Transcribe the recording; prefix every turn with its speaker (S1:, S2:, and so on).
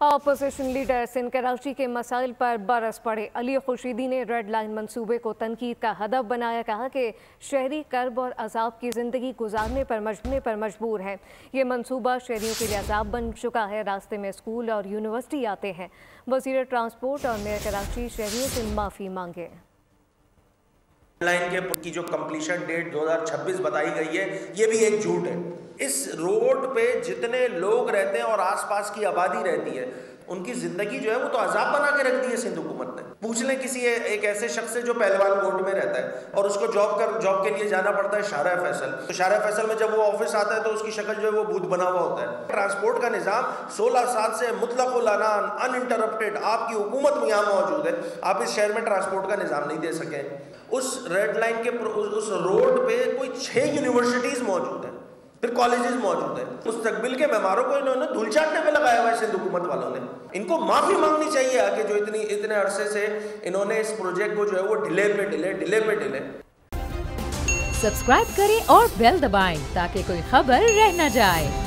S1: Opposition leader Sindh Karachi के मसाइल पर बरस पड़े। अली खुर्शीदी ने रेड लाइन मंसूबे को तनकीद का हदफ बनाया। कहा कि शहरी कर्ब और अजाब की ज़िंदगी गुजारने पर मजबूर है। ये मंसूबा शहरियों के लिए अजाब बन चुका है। रास्ते में स्कूल और यूनिवर्सिटी आते हैं। वज़ीर ट्रांसपोर्ट और मेयर कराची शहरियों से माफ़ी मांगे।
S2: लाइन की जो कंप्लीशन डेट 2026 बताई गई है, ये भी एक झूठ है। इस रोड पे जितने लोग रहते हैं और आसपास की आबादी रहती है, उनकी जिंदगी जो है वो तो अजाब बना के रख दी है सिंध हुकूमत ने। पूछ लें किसी एक ऐसे शख्स से जो पहलवान कोर्ट में रहता है और उसको जॉब के लिए जाना पड़ता है शाहरा फैसल, तो शाहरा फैसल में जब वो ऑफिस आता है तो उसकी शक्ल जो है वो भूत बना हुआ होता है। ट्रांसपोर्ट का निज़ाम 16 साल से मुतलक़ुल अनान अनइंटरप्टेड आपकी हुकूमत में यहाँ मौजूद है। आप इस शहर में ट्रांसपोर्ट का निज़ाम नहीं दे सके। उस रेड लाइन के उस रोड पे कोई 6 यूनिवर्सिटीज़ मौजूद हैं, फिर कॉलेजेस मौजूद हैं। मुस्तकबिल के मेहमारों को इन्होंने धूल चाटने पे लगाया हुआ है सिंध हुकूमत वालों ने। इनको माफ़ी मांगनी चाहिए आगे जो इतने अरसे से इन्होंने इस प्रोजेक्ट को जो है वो डिले पे डिले।
S3: सब्सक्राइब करें और बेल दबाएं ताकि कोई खबर रह न जाए।